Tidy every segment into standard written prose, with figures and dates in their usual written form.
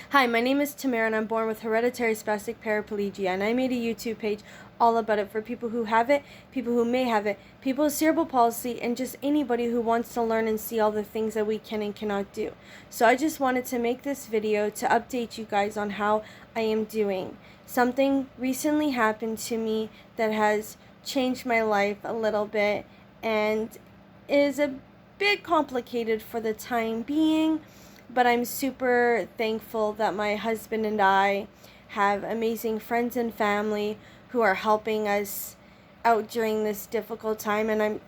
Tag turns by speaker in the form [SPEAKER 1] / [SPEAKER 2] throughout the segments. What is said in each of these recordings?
[SPEAKER 1] Hi, my name is Tamara and I'm born with hereditary spastic paraplegia, and I made a YouTube page all about it for people who have it, people who may have it, people with cerebral palsy, and just anybody who wants to learn and see all the things that we can and cannot do. So I just wanted to make this video to update you guys on how I am doing. Something recently happened to me that has changed my life a little bit and is a bit complicated for the time being. But I'm super thankful that my husband and I have amazing friends and family who are helping us out during this difficult time. And I'm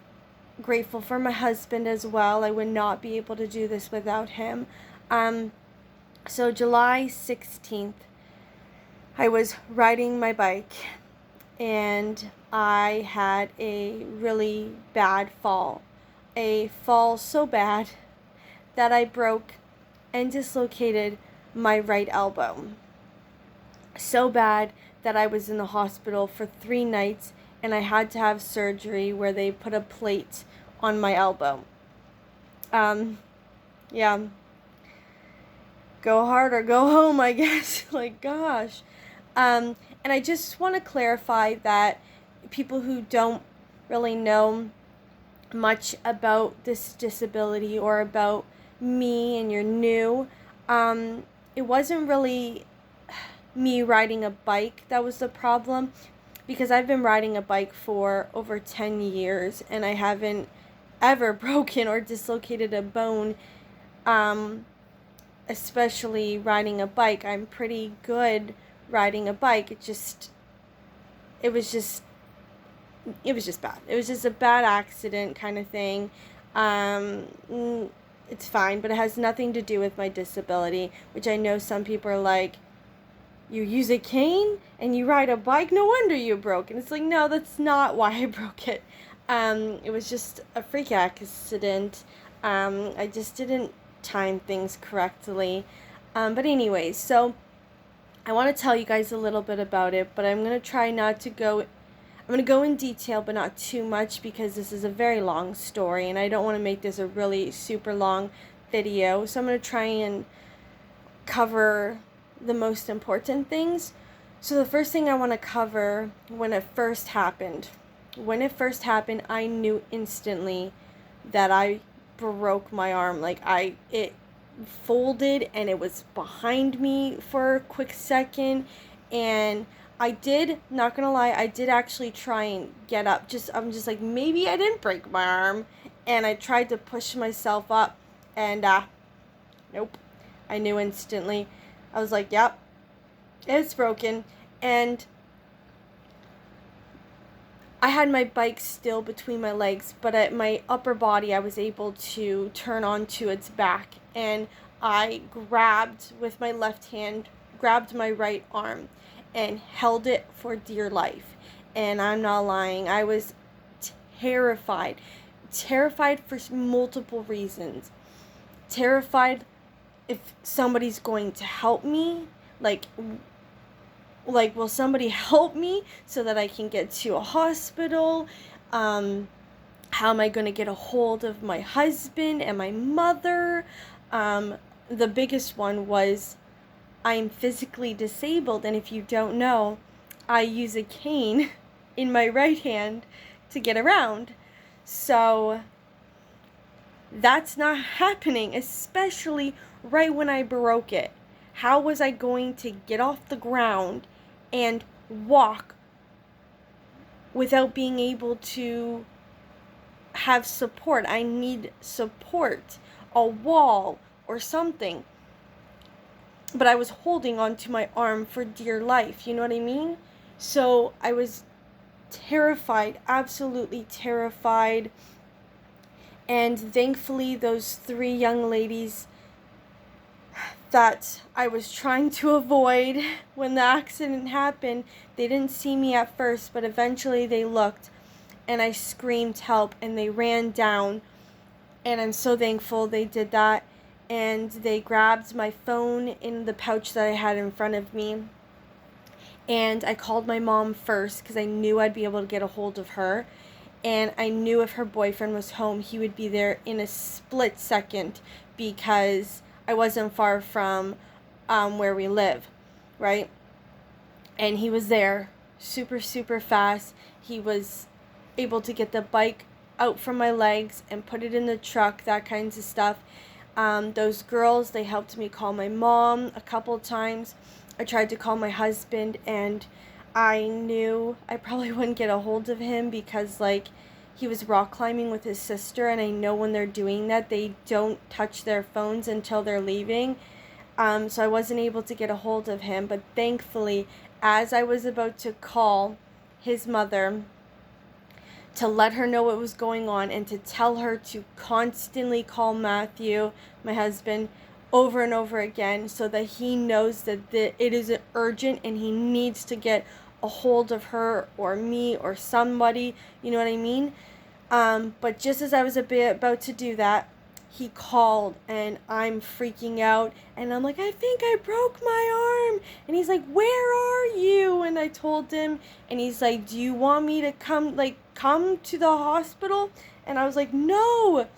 [SPEAKER 1] grateful for my husband as well. I would not be able to do this without him. So July 16th, I was riding my bike and I had a really bad fall. A fall so bad that I broke and dislocated my right elbow. So bad that I was in the hospital for 3 nights and I had to have surgery where they put a plate on my elbow. Yeah. Go hard or go home, I guess. Like, gosh. And I just want to clarify that people who don't really know much about this disability or about me and you're new, it wasn't really me riding a bike that was the problem, because I've been riding a bike for over 10 years and I haven't ever broken or dislocated a bone, especially riding a bike. I'm pretty good riding a bike. It was just bad. It was just a bad accident kind of thing. It's fine, but it has nothing to do with my disability, which I know some people are like, you use a cane and you ride a bike? No wonder you broke. And it's like, no, that's not why I broke it. It was just a freak accident. I just didn't time things correctly. But anyways, so I want to tell you guys a little bit about it, but I'm going to try not to go I'm going to go in detail, but not too much, because this is a very long story, and I don't want to make this a really super long video. So I'm going to try and cover the most important things. So the first thing I want to cover, when it first happened, I knew instantly that I broke my arm. Like, it folded and it was behind me for a quick second, and I did, not gonna lie, I did actually try and get up. I'm just like, maybe I didn't break my arm. And I tried to push myself up, and nope. I knew instantly. I was like, yep, it's broken. And I had my bike still between my legs, but at my upper body, I was able to turn onto its back. And I grabbed, with my left hand, grabbed my right arm and held it for dear life. And I'm not lying, I was terrified for multiple reasons. Terrified if somebody's going to help me, like will somebody help me so that I can get to a hospital? How am I going to get a hold of my husband and my mother? The biggest one was, I'm physically disabled, and if you don't know, I use a cane in my right hand to get around. So that's not happening, especially right when I broke it. How was I going to get off the ground and walk without being able to have support? I need support, a wall or something. But I was holding onto my arm for dear life, you know what I mean? So I was terrified, absolutely terrified. And thankfully, those 3 young ladies that I was trying to avoid when the accident happened, they didn't see me at first, but eventually they looked, and I screamed help, and they ran down. And I'm so thankful they did that. And they grabbed my phone in the pouch that I had in front of me. And I called my mom first because I knew I'd be able to get a hold of her. And I knew if her boyfriend was home, he would be there in a split second, because I wasn't far from where we live, right? And he was there super, super fast. He was able to get the bike out from my legs and put it in the truck, that kinds of stuff. Those girls, they helped me call my mom a couple times. I tried to call my husband, and I knew I probably wouldn't get a hold of him because, like, he was rock climbing with his sister, and I know when they're doing that, they don't touch their phones until they're leaving. So I wasn't able to get a hold of him, but thankfully, as I was about to call his mother to let her know what was going on and to tell her to constantly call Matthew, my husband, over and over again so that he knows that it is urgent and he needs to get a hold of her or me or somebody, you know what I mean? But just as I was about to do that, he called and I'm freaking out and I'm like, I think I broke my arm. And he's like, where are you? And I told him, and he's like, do you want me to come to the hospital? And I was like, no,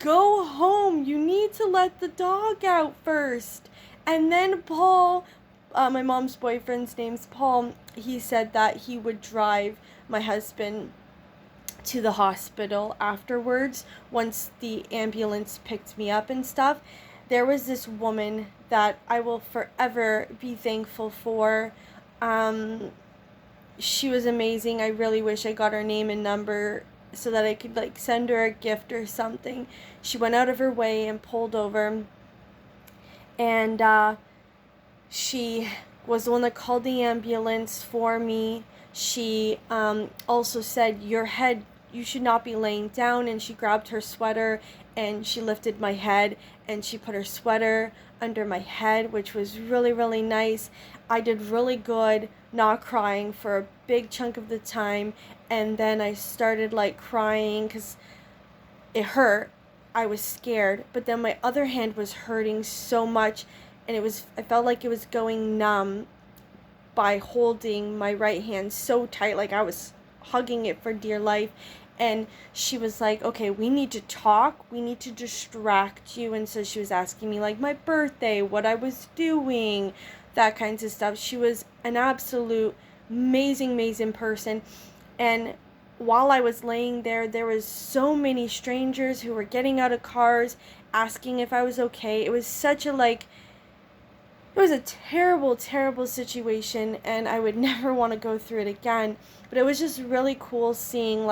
[SPEAKER 1] go home. You need to let the dog out first. And then Paul, my mom's boyfriend's name's Paul, he said that he would drive my husband to the hospital afterwards once the ambulance picked me up and stuff. There was this woman that I will forever be thankful for. She was amazing. I really wish I got her name and number so that I could send her a gift or something. She went out of her way and pulled over, and she was the one that called the ambulance for me. She also said, you should not be laying down, and she grabbed her sweater and she lifted my head and she put her sweater under my head, which was really, really nice. I did really good not crying for a big chunk of the time, and then I started crying because it hurt. I was scared, but then my other hand was hurting so much, and I felt like it was going numb by holding my right hand so tight, like I was hugging it for dear life. And she was like, okay, we need to talk, we need to distract you. And so she was asking me my birthday, what I was doing, that kinds of stuff. She was an absolute amazing person. And while I was laying there was so many strangers who were getting out of cars asking if I was okay. It was such a it was a terrible situation, and I would never want to go through it again. But it was just really cool seeing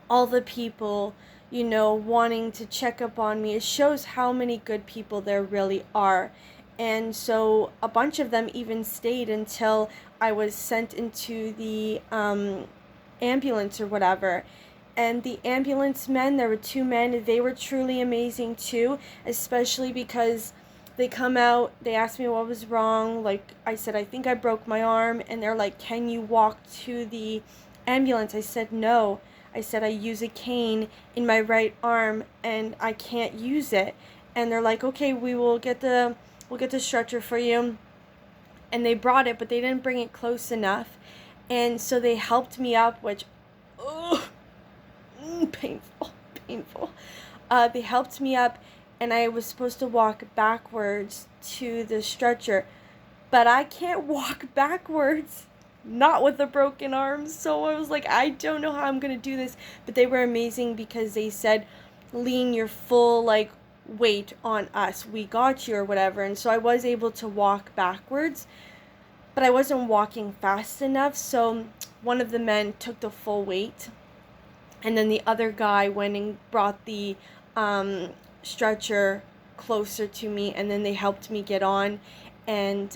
[SPEAKER 1] all the people, wanting to check up on me. It shows how many good people there really are. And so a bunch of them even stayed until I was sent into the ambulance or whatever. And the ambulance men, there were 2 men, they were truly amazing too, especially because they come out, they asked me what was wrong. I said, I think I broke my arm. And they're like, can you walk to the ambulance? I said, no. I said, I use a cane in my right arm and I can't use it. And they're like, okay, we'll get the stretcher for you. And they brought it, but they didn't bring it close enough. And so they helped me up, which, painful. They helped me up, and I was supposed to walk backwards to the stretcher, but I can't walk backwards, not with a broken arm. So I was like, I don't know how I'm gonna do this. But they were amazing because they said, lean your full weight on us, we got you, or whatever. And so I was able to walk backwards, but I wasn't walking fast enough. So one of the men took the full weight, and then the other guy went and brought the stretcher closer to me, and then they helped me get on. And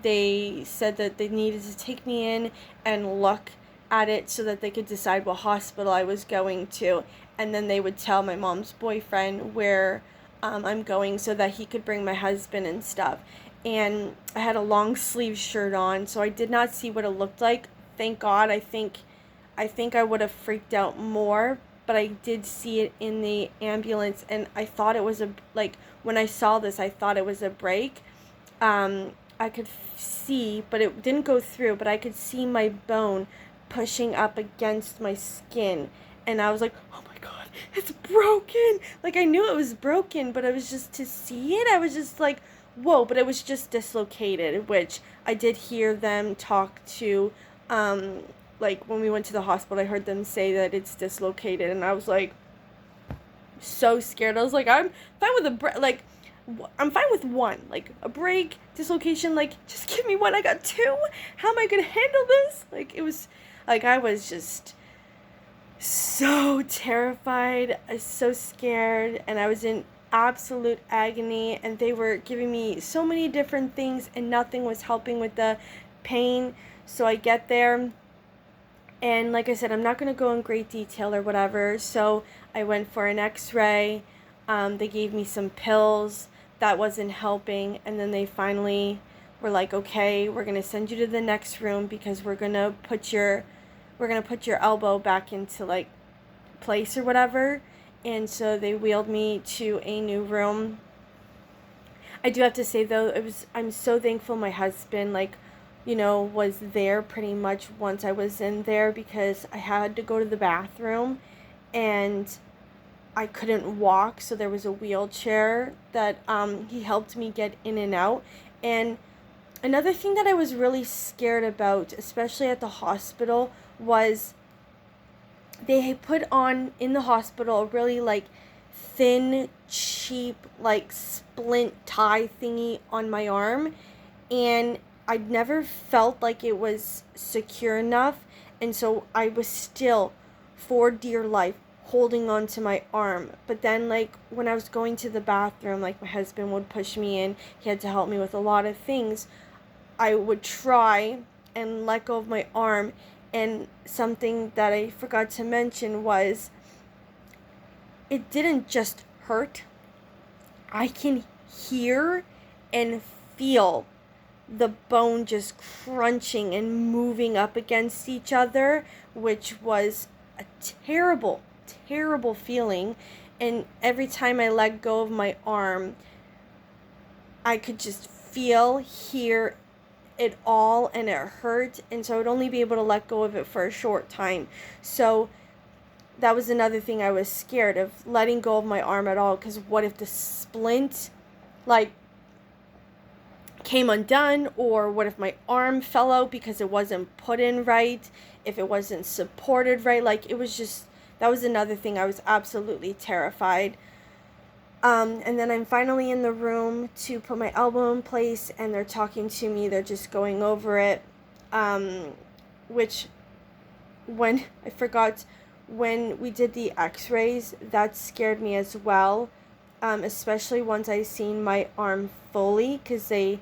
[SPEAKER 1] they said that they needed to take me in and look at it so that they could decide what hospital I was going to, and then they would tell my mom's boyfriend where I'm going so that he could bring my husband and stuff. And I had a long sleeve shirt on, so I did not see what it looked like. Thank God. I think I would have freaked out more, but I did see it in the ambulance, and I thought it was when I saw this, I thought it was a break. I could see, but it didn't go through, but I could see my bone pushing up against my skin, and I was like, oh my God, it's broken. Like, I knew it was broken, but I was just, to see it, I was just like, whoa. But it was just dislocated, which I did hear them talk to, like, when we went to the hospital, I heard them say that it's dislocated, and I was like, so scared. I was like, I'm fine with I'm fine with one, like a break, dislocation, like, just give me one. I got two. How am I gonna handle this? Like, it was like, I was just so terrified, so scared, and I was in absolute agony, and they were giving me so many different things, and nothing was helping with the pain. So I get there, and like I said, I'm not going to go in great detail or whatever. So I went for an x-ray. They gave me some pills. That wasn't helping. And then they finally were like, okay, we're going to send you to the next room because we're going to put your elbow back into, like, place or whatever. And so they wheeled me to a new room. I do have to say, though, I'm so thankful my husband, like, was there pretty much once I was in there, because I had to go to the bathroom and I couldn't walk, so there was a wheelchair that he helped me get in and out. And another thing that I was really scared about, especially at the hospital, was they put on in the hospital a really, like, thin, cheap, like, splint tie thingy on my arm, and I'd never felt like it was secure enough, and so I was still, for dear life, holding on to my arm. But then, like, when I was going to the bathroom, like, my husband would push me in, he had to help me with a lot of things, I would try and let go of my arm. And something that I forgot to mention was, it didn't just hurt, I can hear and feel the bone just crunching and moving up against each other, which was a terrible, terrible feeling. And every time I let go of my arm, I could just feel, hear it all, and it hurt, and so I would only be able to let go of it for a short time. So that was another thing I was scared of, letting go of my arm at all, because what if the splint, like, came undone, or what if my arm fell out because it wasn't put in right, if it wasn't supported right. Like, it was just, that was another thing I was absolutely terrified. And then I'm finally in the room to put my elbow in place, and they're talking to me, they're just going over it, which, when we did the x-rays, that scared me as well, especially once I seen my arm fully, because they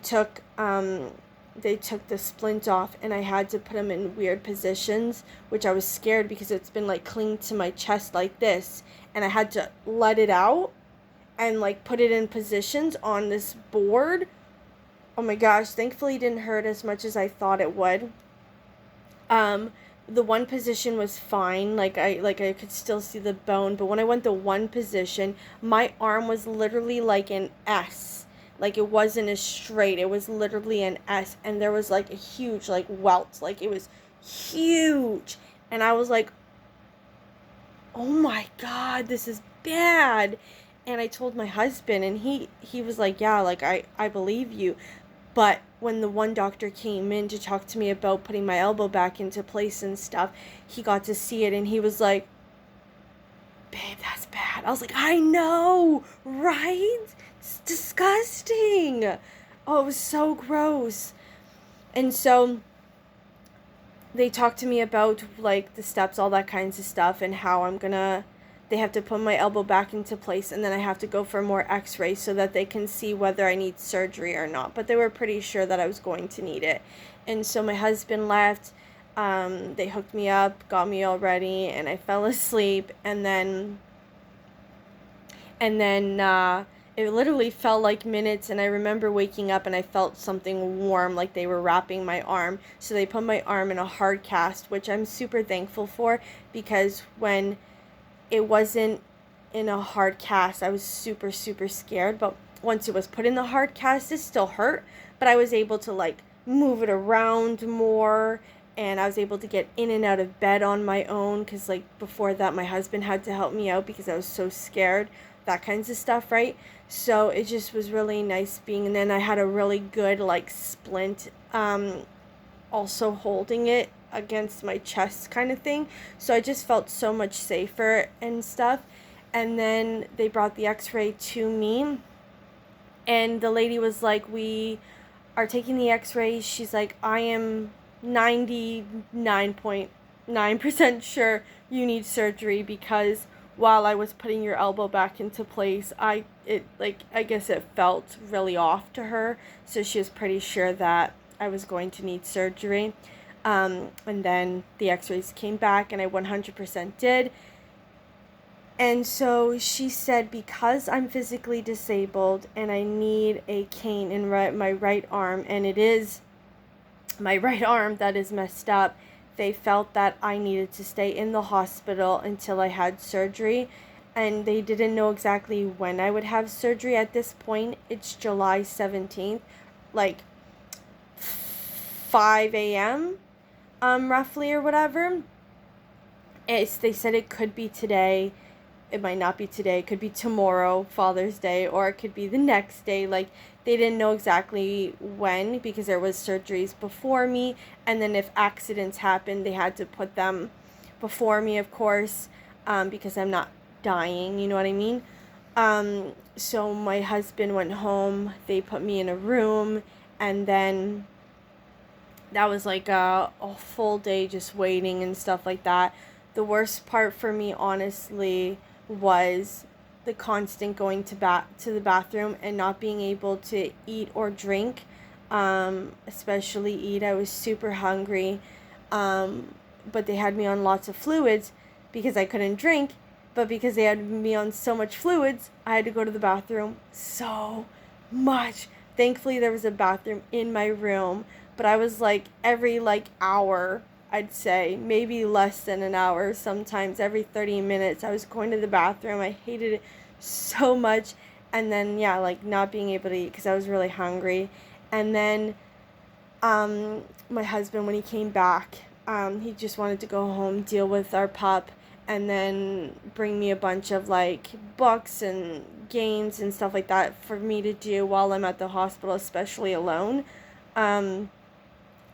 [SPEAKER 1] took the splint off, and I had to put them in weird positions, which I was scared, because it's been, like, clinged to my chest like this, and I had to let it out and, like, put it in positions on this board. Oh my gosh, thankfully it didn't hurt as much as I thought it would. The one position was fine, like I could still see the bone, but when I went to one position, my arm was literally like an S. Like, it wasn't as straight, it was literally an S, and there was, like, a huge, like, welt, like, it was huge, and I was like, oh my god, this is bad. And I told my husband, and he was like, yeah, like, I believe you. But when the one doctor came in to talk to me about putting my elbow back into place and stuff, he got to see it, and he was like, babe, that's bad. I was like, I know, right? It's disgusting. Oh, it was so gross. And so they talked to me about, like, the steps, all that kinds of stuff, and how they have to put my elbow back into place, and then I have to go for more x-rays so that they can see whether I need surgery or not. But they were pretty sure that I was going to need it. And so my husband left, they hooked me up, got me all ready, and I fell asleep, and then it literally felt like minutes, and I remember waking up and I felt something warm, like they were wrapping my arm. So they put my arm in a hard cast, which I'm super thankful for, because when it wasn't in a hard cast, I was super, super scared. But once it was put in the hard cast, it still hurt, but I was able to, like, move it around more, and I was able to get in and out of bed on my own, because like before that my husband had to help me out because I was so scared, that kinds of stuff, right? So it just was really nice being, and then I had a really good like splint, also holding it against my chest kind of thing, so I just felt so much safer and stuff. And then they brought the x-ray to me, and the lady was like, we are taking the x-rays. She's like, I am 99.9% sure you need surgery, because while I was putting your elbow back into place, I guess it felt really off to her, so she was pretty sure that I was going to need surgery. And then the x-rays came back and I 100% did. And so she said, because I'm physically disabled and I need a cane in my right arm, and it is my right arm that is messed up, they felt that I needed to stay in the hospital until I had surgery. And they didn't know exactly when I would have surgery. At this point, it's July 17th, like 5 a.m. Roughly, or whatever. They said it could be today. It might not be today. It could be tomorrow, Father's Day, or it could be the next day. Like, they didn't know exactly when, because there was surgeries before me, and then if accidents happened, they had to put them before me, of course, because I'm not dying, you know what I mean? So my husband went home. They put me in a room, and then that was like a full day just waiting and stuff like that. The worst part for me, honestly, was the constant going to the bathroom and not being able to eat or drink, especially eat. I was super hungry, but they had me on lots of fluids because I couldn't drink, but because they had me on so much fluids, I had to go to the bathroom so much. Thankfully, there was a bathroom in my room, but I was like, every like hour, I'd say, maybe less than an hour, sometimes every 30 minutes, I was going to the bathroom. I hated it so much. And then, yeah, like not being able to eat because I was really hungry. And then my husband, when he came back, he just wanted to go home, deal with our pup, and then bring me a bunch of like books and games and stuff like that for me to do while I'm at the hospital, especially alone. And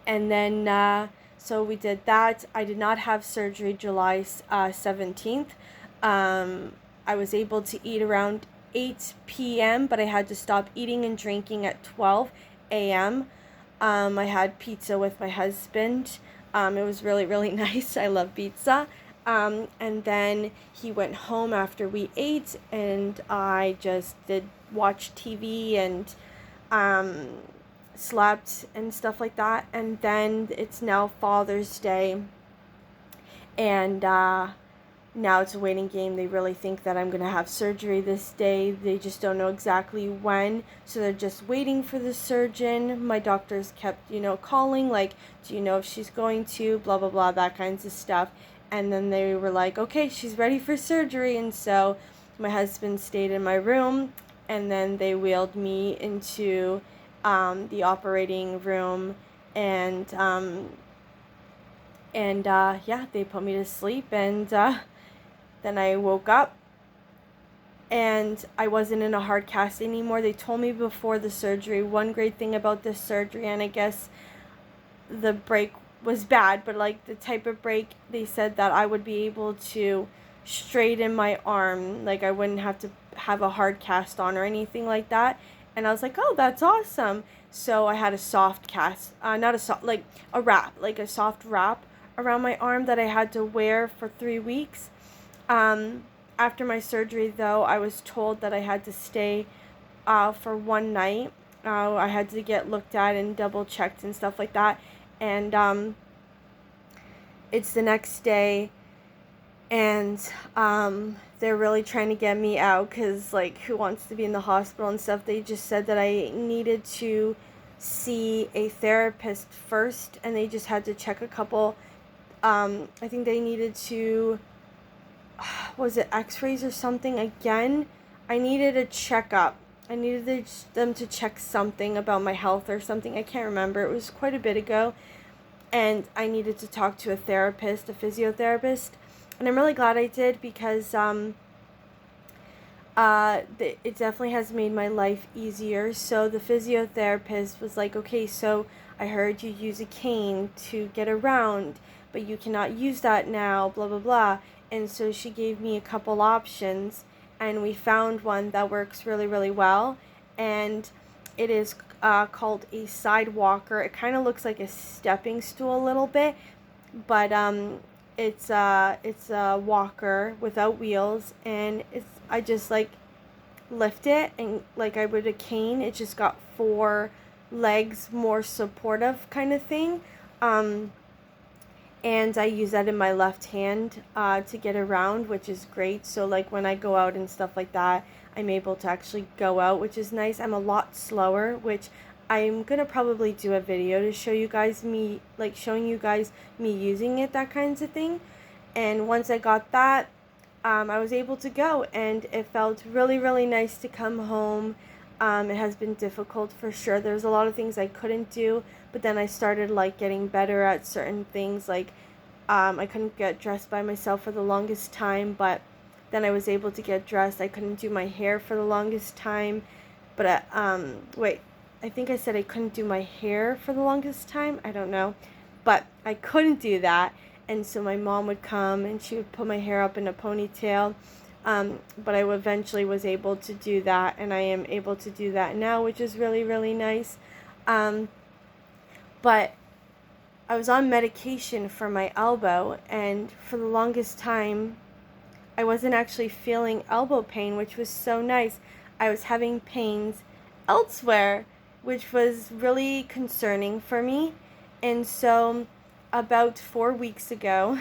[SPEAKER 1] then so we did that. I did not have surgery July 17th. I was able to eat around 8 p.m., but I had to stop eating and drinking at 12 a.m. I had pizza with my husband. It was really, really nice. I love pizza. And then he went home after we ate, and I just did watch TV and slept and stuff like that. And then it's now Father's Day, and now it's a waiting game. They really think that I'm gonna have surgery this day. They just don't know exactly when, so they're just waiting for the surgeon. My doctors kept, calling, like, do you know if she's going to, blah blah blah, that kinds of stuff. And then they were like, okay, she's ready for surgery. And so my husband stayed in my room, and then they wheeled me into the operating room, and yeah, they put me to sleep, and then I woke up, and I wasn't in a hard cast anymore. They told me before the surgery, one great thing about this surgery, and I guess the break was bad, but like the type of break, they said that I would be able to straighten my arm, like I wouldn't have to have a hard cast on or anything like that. And I was like, oh, that's awesome. So I had a soft cast, not a soft, like a wrap, like a soft wrap around my arm that I had to wear for 3 weeks. After my surgery, though, I was told that I had to stay for one night. I had to get looked at and double checked and stuff like that. And it's the next day, and they're really trying to get me out, because like, who wants to be in the hospital and stuff. They just said that I needed to see a therapist first, and they just had to check a couple, I think they needed to, was it x-rays or something again? I needed a checkup. I needed them to check something about my health or something. I can't remember. It was quite a bit ago. and I needed to talk to a therapist, a physiotherapist, and I'm really glad I did, because it definitely has made my life easier. So the physiotherapist was like, okay, so I heard you use a cane to get around, but you cannot use that now, blah, blah, blah. And so she gave me a couple options, and we found one that works really, really well. And it is called a side walker. It kind of looks like a stepping stool a little bit, but it's a walker without wheels, and I just like lift it, and like I would a cane, it just got 4 legs, more supportive kind of thing. And I use that in my left hand to get around, which is great. So like when I go out and stuff like that, I'm able to actually go out, which is nice. I'm a lot slower, which I'm gonna probably do a video to show you guys me, like showing you guys me using it, that kinds of thing. And once I got that, I was able to go, and it felt really, really nice to come home. It has been difficult for sure. There's a lot of things I couldn't do, but then I started like getting better at certain things. Like I couldn't get dressed by myself for the longest time, but then I was able to get dressed. I couldn't do my hair for the longest time, but wait, I think I said I couldn't do my hair for the longest time. I don't know, but I couldn't do that. And so my mom would come and she would put my hair up in a ponytail. But I eventually was able to do that, and I am able to do that now, which is really, really nice. But I was on medication for my elbow, and for the longest time, I wasn't actually feeling elbow pain, which was so nice. I was having pains elsewhere, which was really concerning for me. And so about 4 weeks ago,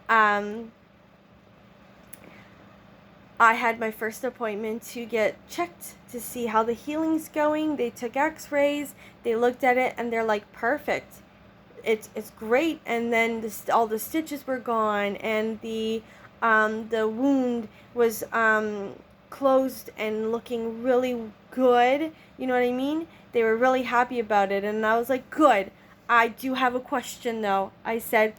[SPEAKER 1] I had my first appointment to get checked to see how the healing's going. They took x-rays, they looked at it, and they're like, perfect. It's great. And then all the stitches were gone, and the wound was closed and looking really good. You know what I mean? They were really happy about it, and I was like, good. I do have a question though. I said,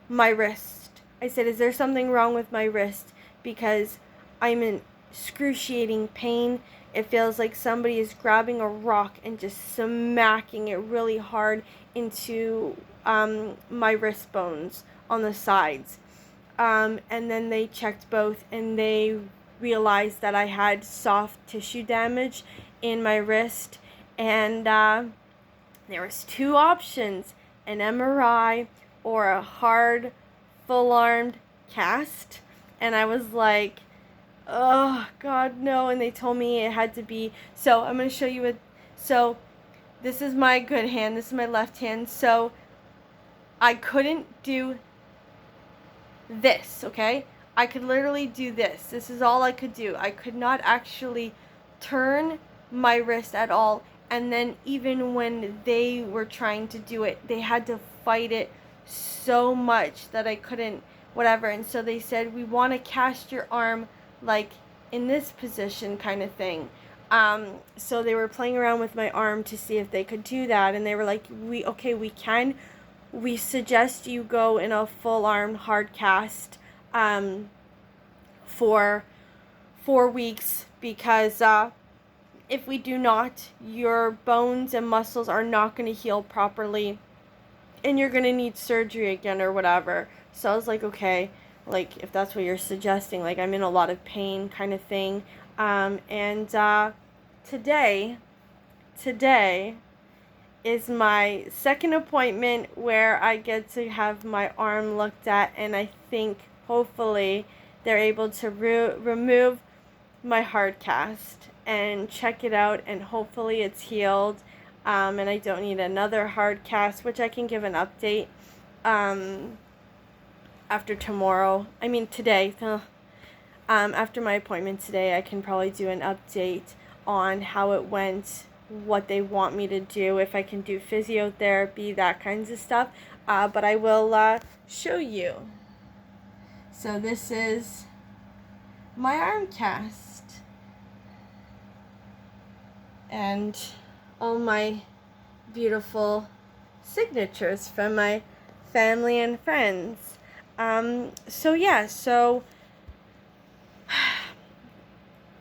[SPEAKER 1] my wrist. I said, is there something wrong with my wrist? Because I'm in excruciating pain. It feels like somebody is grabbing a rock and just smacking it really hard into my wrist bones on the sides. And then they checked both, and they realized that I had soft tissue damage in my wrist. And there was 2 options, an MRI or a hard, full-armed cast. And I was like, oh, God, no. And they told me it had to be, so I'm going to show you it. So this is my good hand. This is my left hand. So I couldn't do this, okay? I could literally do this. This is all I could do. I could not actually turn my wrist at all. And then even when they were trying to do it, they had to fight it so much that I couldn't, whatever. And so they said, we want to cast your arm like in this position kind of thing. So they were playing around with my arm to see if they could do that. And they were like, we can. We suggest you go in a full arm hard cast for 4 weeks, because if we do not, your bones and muscles are not going to heal properly, and you're going to need surgery again or whatever. So I was like, okay, like if that's what you're suggesting, like I'm in a lot of pain kind of thing. And today is my second appointment where I get to have my arm looked at, and I think hopefully they're able to remove my hard cast and check it out, and hopefully it's healed, and I don't need another hard cast, which I can give an update after tomorrow. I mean today. After my appointment today, I can probably do an update on how it went, what they want me to do, if I can do physiotherapy, that kinds of stuff. But I will show you. So this is my arm cast, and all my beautiful signatures from my family and friends. So yeah, so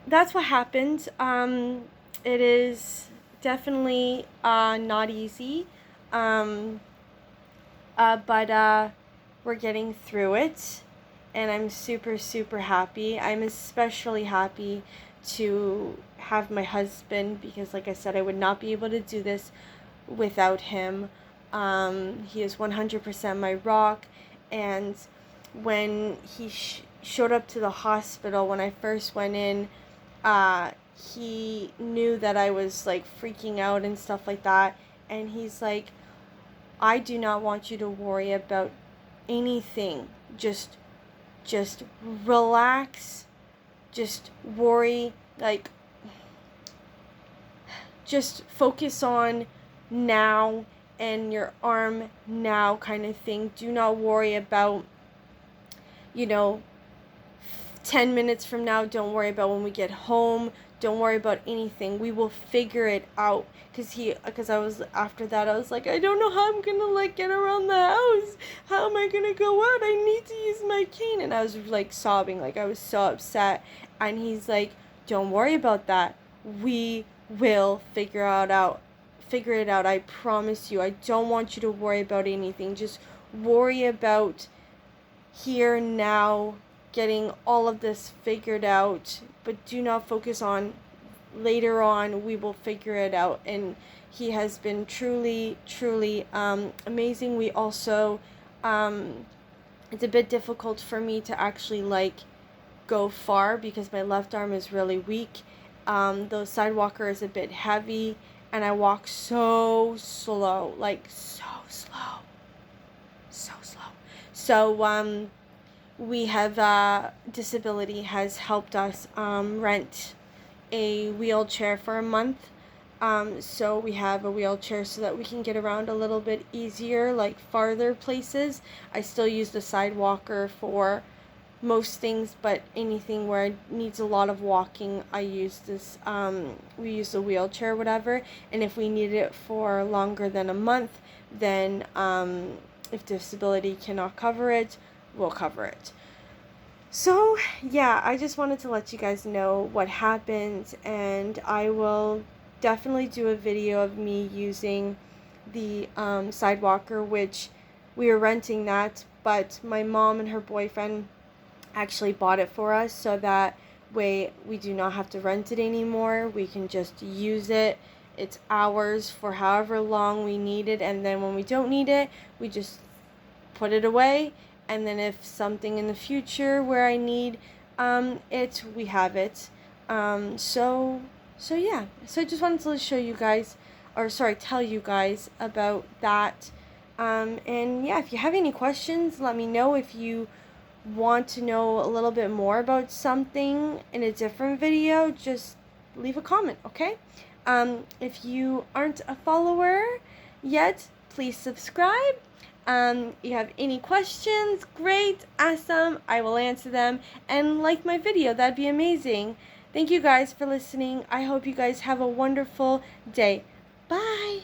[SPEAKER 1] that's what happened. It is definitely not easy, but we're getting through it, and I'm super, super happy. I'm especially happy to have my husband because, like I said, I would not be able to do this without him. He is 100% my rock, and when he showed up to the hospital when I first went in, he knew that I was like freaking out and stuff like that, and he's like, I do not want you to worry about anything. Just relax. Just worry, like, just focus on now and your arm now kind of thing. Do not worry about, 10 minutes from now. Don't worry about when we get home. Don't worry about anything. We will figure it out. Because after that, I was like, I don't know how I'm going to, like, get around the house. How am I going to go out? I need to use my cane. And I was, like, sobbing. Like, I was so upset. And he's like, don't worry about that. We will figure it out. I promise you. I don't want you to worry about anything. Just worry about here now, getting all of this figured out, but do not focus on later on. We will figure it out. And he has been truly amazing. We also it's a bit difficult for me to actually like go far because my left arm is really weak. The sidewalker is a bit heavy, and I walk so slow, like so slow. So we have disability has helped us rent a wheelchair for a month. So we have a wheelchair so that we can get around a little bit easier, like farther places. I still use the sidewalker for most things, but anything where it needs a lot of walking, I use this, we use the wheelchair, whatever. And if we need it for longer than a month, then if disability cannot cover it, we'll cover it. So yeah, I just wanted to let you guys know what happened, and I will definitely do a video of me using the sidewalker, which we were renting that, but my mom and her boyfriend actually bought it for us, so that way we do not have to rent it anymore. We can just use it. It's ours for however long we need it, and then when we don't need it, we just put it away. And then if something in the future where I need it, we have it. So yeah. So I just wanted to show you guys, tell you guys about that. And yeah, if you have any questions, let me know. If you want to know a little bit more about something in a different video, just leave a comment, okay? If you aren't a follower yet, please subscribe. You have any questions, great, awesome, I will answer them. And like my video, that'd be amazing. Thank you guys for listening. I hope you guys have a wonderful day. Bye.